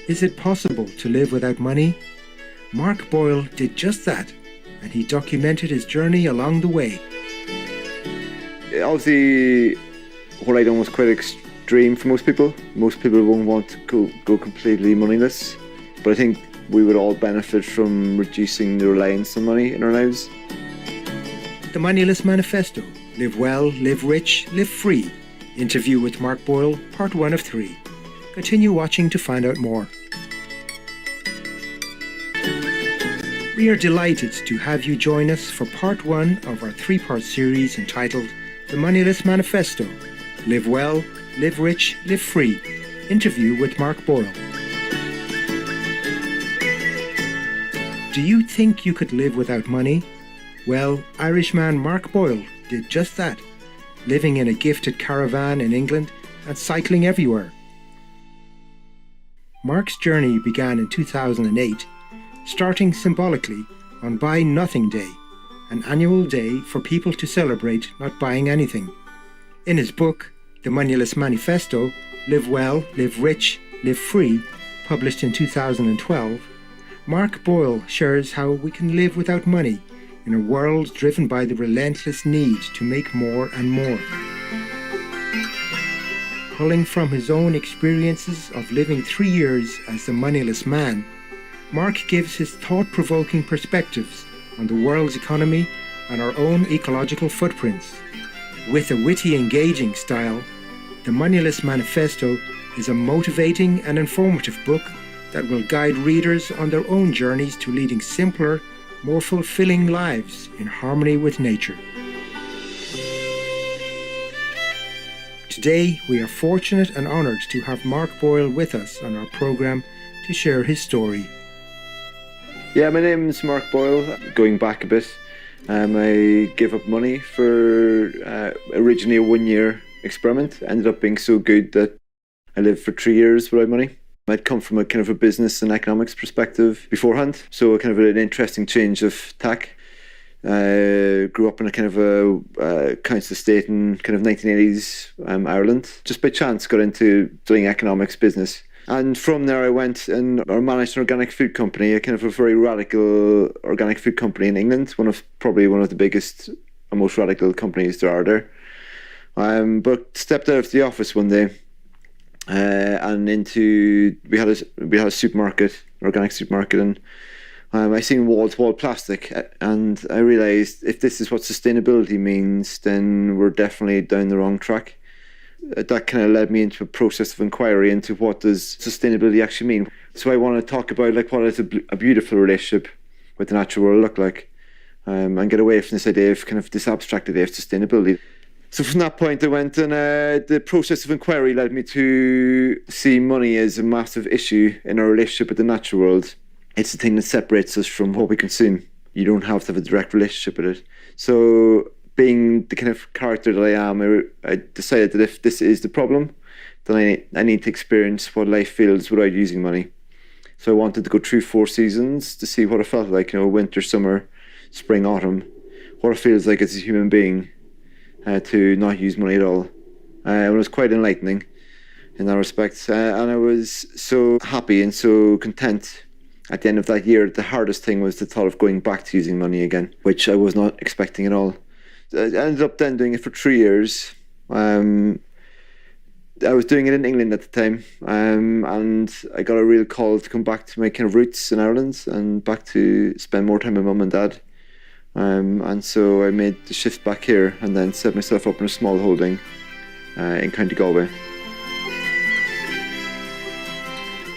Is it possible to live without money? Mark Boyle did just that, and he documented his journey along the way. Obviously, what I done was quite extreme for most people. Most people won't want to go completely moneyless, but I think we would all benefit from reducing the reliance on money in our lives. The Moneyless Manifesto, Live Well, Live Rich, Live Free. Interview with Mark Boyle, Part 1 of 3. Continue watching to find out more. We are delighted to have you join us for Part 1 of our 3-part series entitled The Moneyless Manifesto, Live Well, Live Rich, Live Free. Interview with Mark Boyle. Do you think you could live without money? Well, Irishman Mark Boyle did just that, living in a gifted caravan in England and cycling everywhere. Mark's journey began in 2008, starting symbolically on Buy Nothing Day, an annual day for people to celebrate not buying anything. In his book, The Moneyless Manifesto, Live Well, Live Rich, Live Free, published in 2012, Mark Boyle shares how we can live without money in a world driven by the relentless need to make more and more. Pulling from his own experiences of living 3 years as the moneyless man, Mark gives his thought-provoking perspectives on the world's economy and our own ecological footprints. With a witty, engaging style, The Moneyless Manifesto is a motivating and informative book that will guide readers on their own journeys to leading simpler, more fulfilling lives in harmony with nature. Today, we are fortunate and honoured to have Mark Boyle with us on our programme to share his story. Yeah, my name's Mark Boyle. Going back a bit, I gave up money for originally a 1-year experiment. It ended up being so good that I lived for 3 years without money. I'd come from a kind of a business and economics perspective beforehand, so kind of an interesting change of tack. Grew up in a kind of a council estate in kind of 1980s Ireland. Just by chance got into doing economics business. And from there I went and managed an organic food company, a kind of a very radical organic food company in England, probably one of the biggest and most radical companies there are there. But stepped out of the office one day and we had a supermarket, organic supermarket, and I seen wall-to-wall plastic, and I realised if this is what sustainability means, then we're definitely down the wrong track. That kind of led me into a process of inquiry into what does sustainability actually mean. So I want to talk about like what does a beautiful relationship with the natural world look like, and get away from this idea of kind of this abstract idea of sustainability. So from that point I went, and the process of inquiry led me to see money as a massive issue in our relationship with the natural world. It's the thing that separates us from what we consume. You don't have to have a direct relationship with it. So being the kind of character that I am, I decided that if this is the problem, then I need to experience what life feels without using money. So I wanted to go through 4 seasons to see what it felt like, winter, summer, spring, autumn, what it feels like as a human being to not use money at all. It was quite enlightening in that respect. And I was so happy and so content at the end of that year. The hardest thing was the thought of going back to using money again, which I was not expecting at all. I ended up then doing it for 3 years. I was doing it in England at the time, and I got a real call to come back to my kind of roots in Ireland and back to spend more time with mum and dad. And so I made the shift back here and then set myself up in a small holding in County Galway.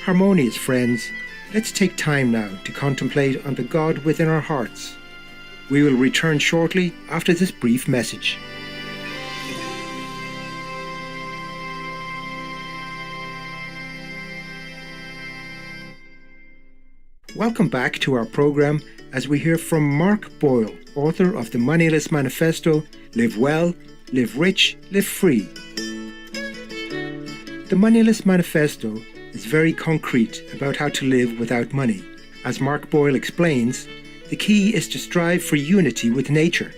Harmonious friends, let's take time now to contemplate on the God within our hearts. We will return shortly after this brief message. Welcome back to our programme as we hear from Mark Boyle, author of The Moneyless Manifesto, Live Well, Live Rich, Live Free. The Moneyless Manifesto is very concrete about how to live without money. As Mark Boyle explains, the key is to strive for unity with nature.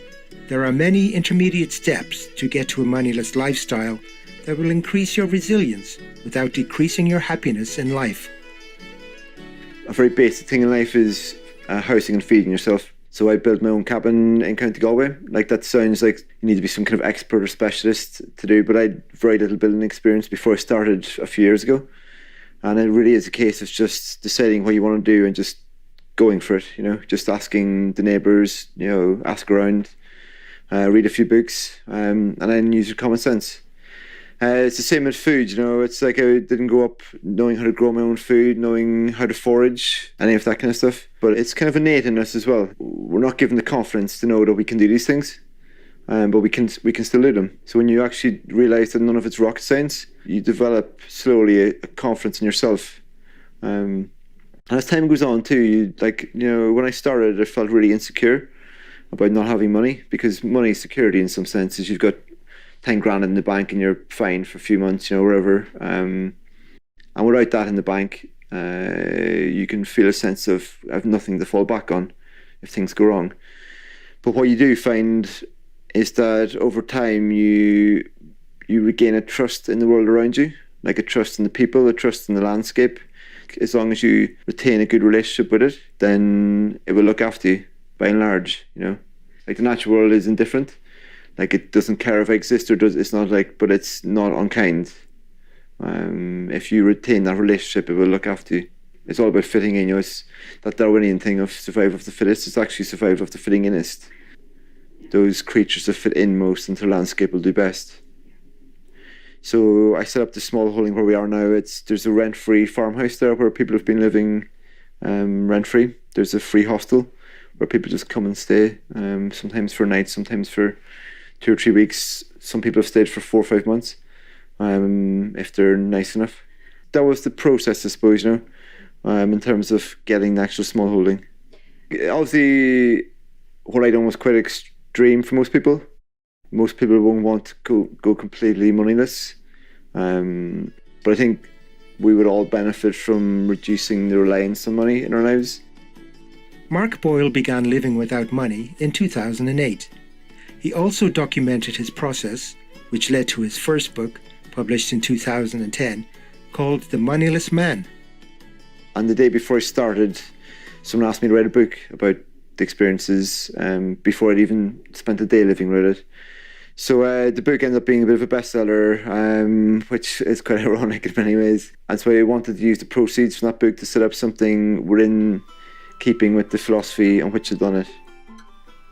There are many intermediate steps to get to a moneyless lifestyle that will increase your resilience without decreasing your happiness in life. a very basic thing in life is housing and feeding yourself. So I built my own cabin in County Galway. Like, that sounds like you need to be some kind of expert or specialist to do, but I had very little building experience before I started a few years ago. And it really is a case of just deciding what you want to do and just going for it, you know, just asking the neighbours, you know, ask around, read a few books, and then use your common sense. It's the same with food, you know. It's like I didn't grow up knowing how to grow my own food, knowing how to forage, any of that kind of stuff. But it's kind of innate in us as well. We're not given the confidence to know that we can do these things, but we can still do them. So when you actually realise that none of it's rocket science, you develop slowly a confidence in yourself. And as time goes on too, when I started, I felt really insecure about not having money, because money is security in some senses. You've got 10 grand in the bank and you're fine for a few months, you know, wherever. And without that in the bank, you can feel a sense of I have nothing to fall back on if things go wrong. But what you do find is that over time you regain a trust in the world around you, like a trust in the people, a trust in the landscape. As long as you retain a good relationship with it, then it will look after you by and large, you know. Like, the natural world is indifferent. Like, it doesn't care if I exist or does. It's not like, but it's not unkind. If you retain that relationship, it will look after you. It's all about fitting in. You know, it's that Darwinian thing of survival of the fittest. It's actually survival of the fitting innest. Those creatures that fit in most into the landscape will do best. So I set up the small holding where we are now. There's a rent-free farmhouse there where people have been living rent-free. There's a free hostel where people just come and stay, sometimes for a night, sometimes for 2 or 3 weeks. Some people have stayed for 4 or 5 months, if they're nice enough. That was the process, I suppose, you know, in terms of getting the actual small holding. Obviously, what I done was quite extreme for most people. Most people won't want to go completely moneyless. But I think we would all benefit from reducing the reliance on money in our lives. Mark Boyle began living without money in 2008. He also documented his process, which led to his first book, published in 2010, called The Moneyless Man. And the day before I started, someone asked me to write a book about the experiences before I'd even spent a day living with it. So the book ended up being a bit of a bestseller, which is quite ironic in many ways. And so I wanted to use the proceeds from that book to set up something within keeping with the philosophy on which I'd done it.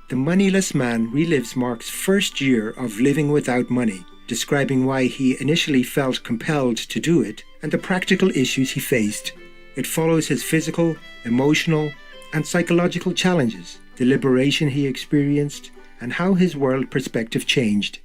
The Moneyless Man relives Mark's first year of living without money, describing why he initially felt compelled to do it and the practical issues he faced. It follows his physical, emotional, and psychological challenges, the liberation he experienced, and how his world perspective changed.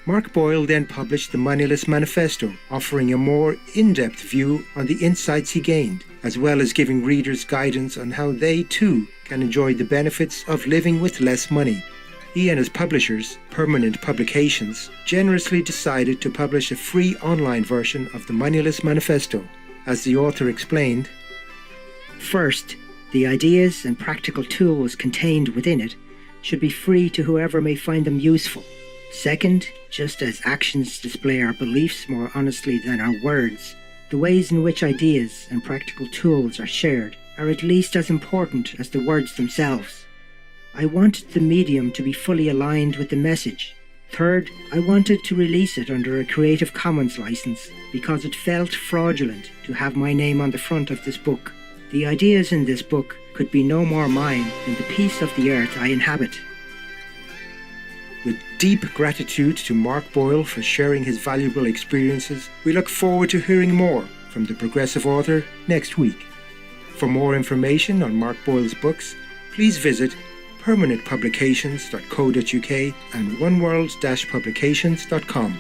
Mark Boyle then published the Moneyless Manifesto, offering a more in-depth view on the insights he gained, as well as giving readers guidance on how they too can enjoy the benefits of living with less money. He and his publishers, Permanent Publications, generously decided to publish a free online version of the Moneyless Manifesto. As the author explained, "First, the ideas and practical tools contained within it should be free to whoever may find them useful. Second, just as actions display our beliefs more honestly than our words, the ways in which ideas and practical tools are shared are at least as important as the words themselves. I wanted the medium to be fully aligned with the message. Third, I wanted to release it under a Creative Commons license because it felt fraudulent to have my name on the front of this book. The ideas in this book could be no more mine than the piece of the earth I inhabit." With deep gratitude to Mark Boyle for sharing his valuable experiences, we look forward to hearing more from the progressive author next week. For more information on Mark Boyle's books, please visit permanentpublications.co.uk and oneworld-publications.com.